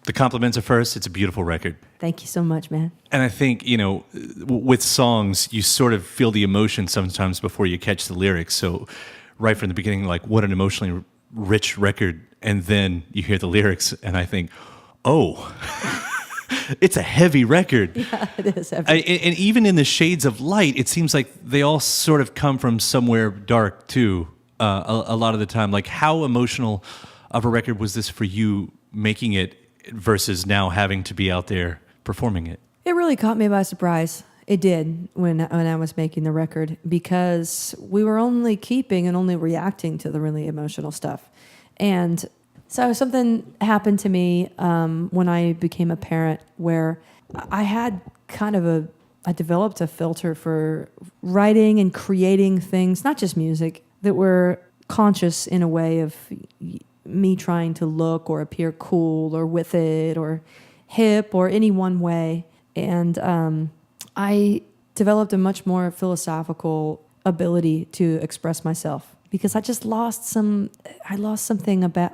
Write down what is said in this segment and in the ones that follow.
The compliments are first. It's a beautiful record. Thank you so much, man. And I think, with songs, you sort of feel the emotion sometimes before you catch the lyrics. So right from the beginning, like, what an emotionally rich record. And then you hear the lyrics, and I think, oh, it's a heavy record. Yeah, it is heavy. And even in the shades of light, it seems like they all sort of come from somewhere dark, too, a lot of the time. Like, how emotional of a record was this for you making it versus now having to be out there performing it? It really caught me by surprise. It did when I was making the record, because we were only keeping and only reacting to the really emotional stuff. And so something happened to me when I became a parent, where I had I developed a filter for writing and creating things, not just music, that were conscious in a way of me trying to look or appear cool or with it or hip or any one way. And I developed a much more philosophical ability to express myself, because I just lost something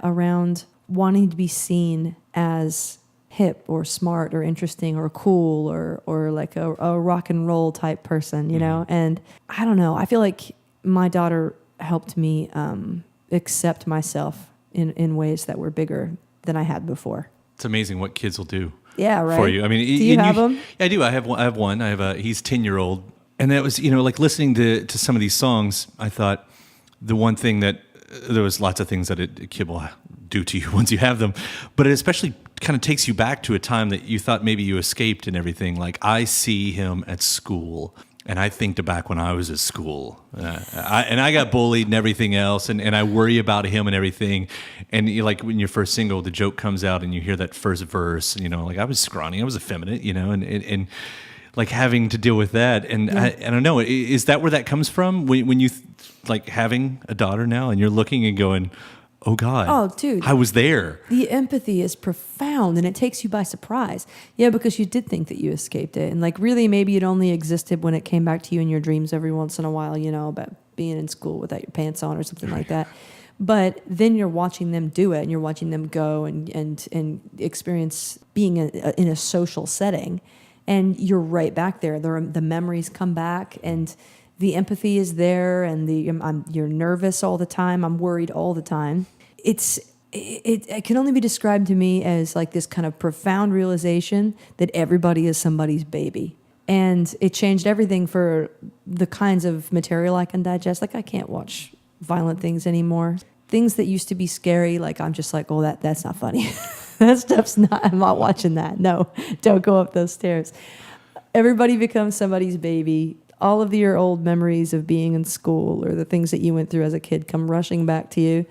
around wanting to be seen as hip or smart or interesting or cool or like a rock and roll type person, you know? And I don't know, I feel like my daughter helped me accept myself in ways that were bigger than I had before. It's amazing what kids will do. Yeah, right. For you. I mean, do you have them? Yeah, I do. I have one. He's 10-year-old, and that was, like listening to some of these songs. I thought the one thing that there was lots of things that a kid will do to you once you have them, but it especially kind of takes you back to a time that you thought maybe you escaped and everything. Like, I see him at school, and I think back when I was at school, I got bullied and everything else, and I worry about him and everything. And like when your first single, the joke comes out, and you hear that first verse, like, I was scrawny, I was effeminate, and like having to deal with that. And I don't know, is that where that comes from? When you like having a daughter now, and you're looking and going, oh God. Oh, dude. I was there. The empathy is profound, and it takes you by surprise. Yeah, because you did think that you escaped it. And like, really, maybe it only existed when it came back to you in your dreams every once in a while, about being in school without your pants on or something like that. But then you're watching them do it, and you're watching them go and experience being in a social setting. And you're right back there. The memories come back, and the empathy is there, and you're nervous all the time. I'm worried all the time. It can only be described to me as like this kind of profound realization that everybody is somebody's baby. And it changed everything for the kinds of material I can digest. Like, I can't watch violent things anymore. Things that used to be scary, like, I'm just like, oh, that's not funny. That stuff's I'm not watching that. No, don't go up those stairs. Everybody becomes somebody's baby. All of your old memories of being in school or the things that you went through as a kid come rushing back to you.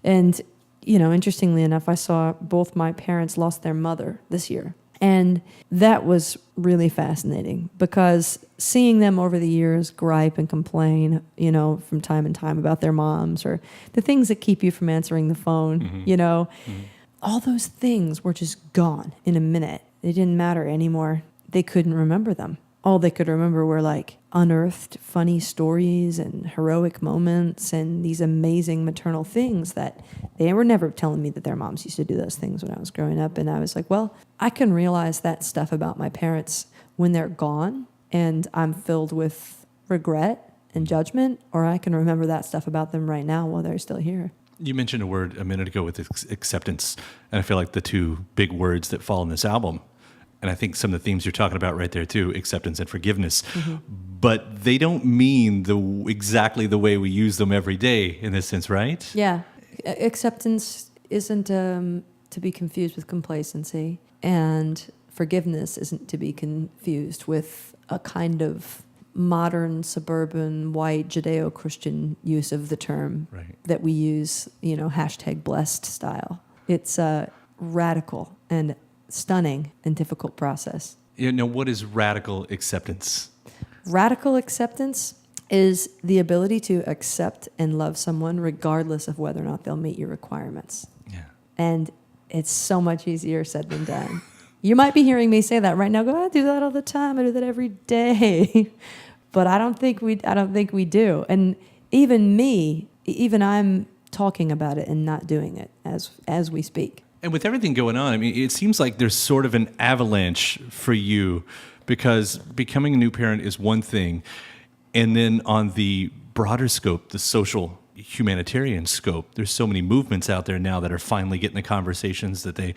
And, interestingly enough, I saw both my parents lost their mother this year. And that was really fascinating, because seeing them over the years gripe and complain, from time and time about their moms, or the things that keep you from answering the phone, all those things were just gone in a minute. It didn't matter anymore. They couldn't remember them. All they could remember were like unearthed funny stories and heroic moments and these amazing maternal things that they were never telling me that their moms used to do those things when I was growing up. And I was like, well, I can realize that stuff about my parents when they're gone and I'm filled with regret and judgment, or I can remember that stuff about them right now while they're still here. You mentioned a word a minute ago with acceptance, and I feel like the two big words that fall in this album, and I think some of the themes you're talking about right there too, acceptance and forgiveness, but they don't mean exactly the way we use them every day in this sense, right? Yeah. Acceptance isn't to be confused with complacency, and forgiveness isn't to be confused with a kind of modern, suburban, white, Judeo-Christian use of the term that we use, #blessed style. It's radical and stunning and difficult process. What is radical acceptance? Radical acceptance is the ability to accept and love someone regardless of whether or not they'll meet your requirements. Yeah. And it's so much easier said than done. You might be hearing me say that right now. Go, I do that all the time. I do that every day. But I don't think we do. And even I'm talking about it and not doing it as we speak. And with everything going on, I mean, it seems like there's sort of an avalanche for you because becoming a new parent is one thing. And then on the broader scope, the social humanitarian scope, there's so many movements out there now that are finally getting the conversations that they...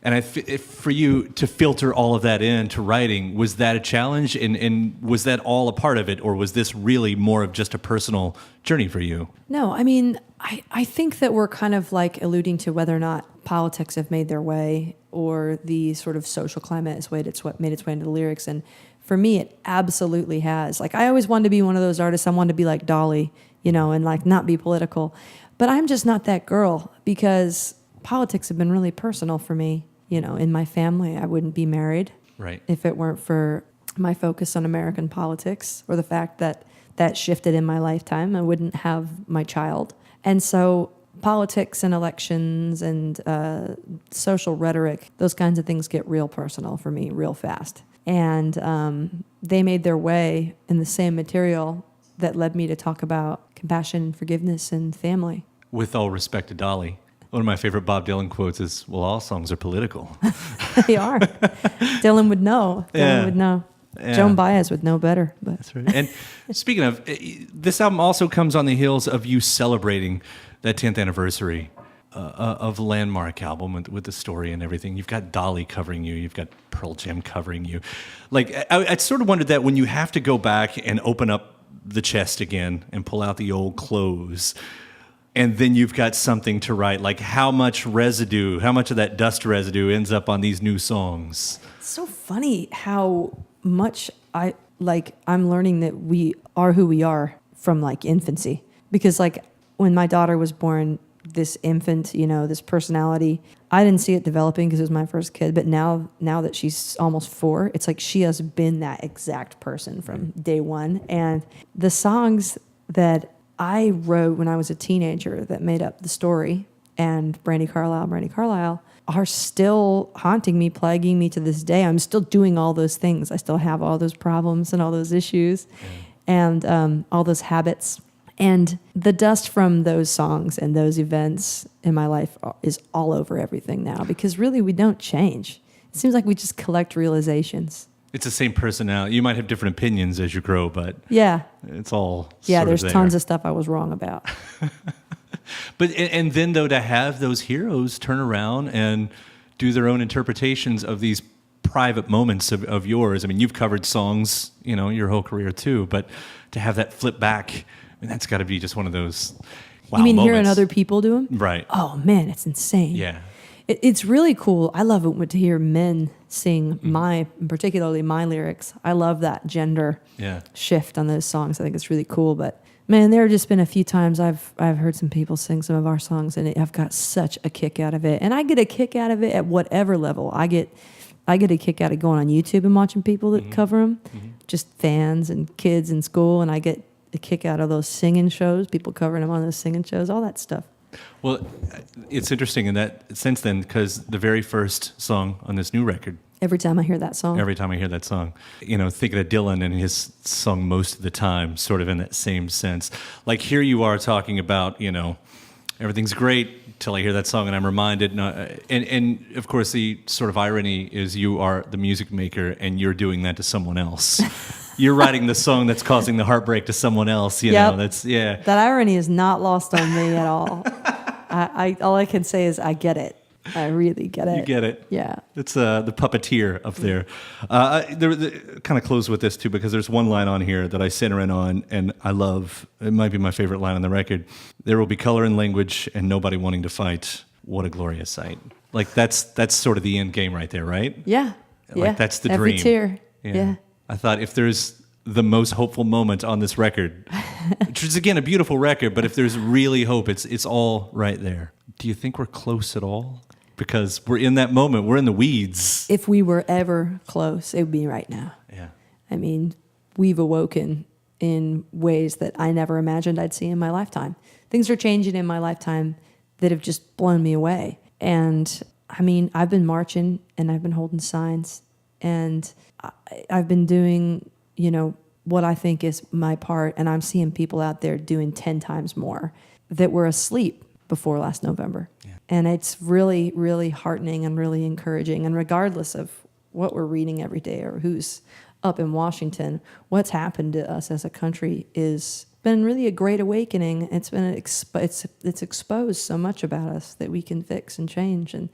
And if for you to filter all of that into writing, was that a challenge? And was that all a part of it? Or was this really more of just a personal journey for you? No, I mean, I think that we're kind of like alluding to whether or not politics have made their way or the sort of social climate has made its way into the lyrics. And for me, it absolutely has. Like, I always wanted to be one of those artists. I wanted to be like Dolly, and like not be political. But I'm just not that girl because politics have been really personal for me. In my family, I wouldn't be married if it weren't for my focus on American politics or the fact that that shifted in my lifetime. I wouldn't have my child. And so politics and elections and social rhetoric, those kinds of things get real personal for me real fast. And they made their way in the same material that led me to talk about compassion and forgiveness and family. With all respect to Dolly, one of my favorite Bob Dylan quotes is, well, all songs are political. They are. Dylan would know. Dylan would know. Yeah. Joan Baez would know better. But. That's right. And speaking of, this album also comes on the heels of you celebrating that 10th anniversary of Landmark album with the story and everything. You've got Dolly covering you. You've got Pearl Jam covering you. Like, I sort of wondered that when you have to go back and open up the chest again and pull out the old clothes, and then you've got something to write, like how much of that dust residue ends up on these new songs? It's so funny how much I'm learning that we are who we are from like infancy. Because like when my daughter was born, this infant, this personality, I didn't see it developing because it was my first kid. But now that she's almost 4, it's like she has been that exact person from day one. And the songs that I wrote when I was a teenager that made up the story and Brandi Carlile are still haunting me, plaguing me to this day. I'm still doing all those things. I still have all those problems and all those issues and all those habits. And the dust from those songs and those events in my life is all over everything now because really we don't change. It seems like we just collect realizations. It's the same personality. You might have different opinions as you grow, but it's all there's tons of stuff I was wrong about. But and then though to have those heroes turn around and do their own interpretations of these private moments of yours. I mean, you've covered songs, your whole career too, but to have that flip back, I mean, that's got to be just one of those wow You mean moments. Hearing other people do them? Right. Oh man, it's insane. Yeah. It's really cool. I love it to hear men sing particularly my lyrics. I love that gender shift on those songs. I think it's really cool. But man, there have just been a few times I've heard some people sing some of our songs, and I've got such a kick out of it. And I get a kick out of it at whatever level. I get a kick out of going on YouTube and watching people that cover them, just fans and kids in school, and I get a kick out of those singing shows, people covering them on those singing shows, all that stuff. Well, it's interesting in that sense then, because the very first song on this new record. Every time I hear that song, thinking of Dylan and his song Most of the Time, sort of in that same sense. Like here you are talking about, everything's great till I hear that song and I'm reminded. And of course, the sort of irony is you are the music maker and you're doing that to someone else. You're writing the song that's causing the heartbreak to someone else. That irony is not lost on me at all. All I can say is I get it. I really get it. You get it. Yeah. It's the puppeteer up there. Kind of close with this too, because there's one line on here that I center in on, and I love. It might be my favorite line on the record. There will be color and language, and nobody wanting to fight. What a glorious sight! Like that's sort of the end game right there, right? Yeah. Like that's the Every dream. tear. Yeah. I thought if there's the most hopeful moment on this record, which is again a beautiful record, but if there's really hope, it's all right there. Do you think we're close at all? Because we're in that moment, we're in the weeds. If we were ever close, it would be right now. Yeah. I mean, we've awoken in ways that I never imagined I'd see in my lifetime. Things are changing in my lifetime that have just blown me away. And I mean, I've been marching and I've been holding signs and I've been doing, what I think is my part. And I'm seeing people out there doing 10 times more that were asleep before last November. Yeah. And it's really, really heartening and really encouraging. And regardless of what we're reading every day or who's up in Washington, what's happened to us as a country is been really a great awakening. It's been it's exposed so much about us that we can fix and change, and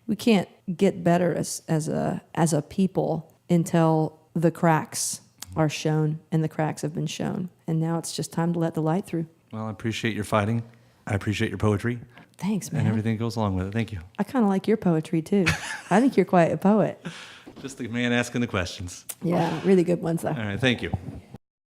we can't get better as a people until the cracks are shown, and the cracks have been shown. And now it's just time to let the light through. Well, I appreciate your fighting. I appreciate your poetry. Thanks, man. And everything goes along with it. Thank you. I kind of like your poetry too. I think you're quite a poet. Just the man asking the questions. Yeah, really good ones though. All right, thank you.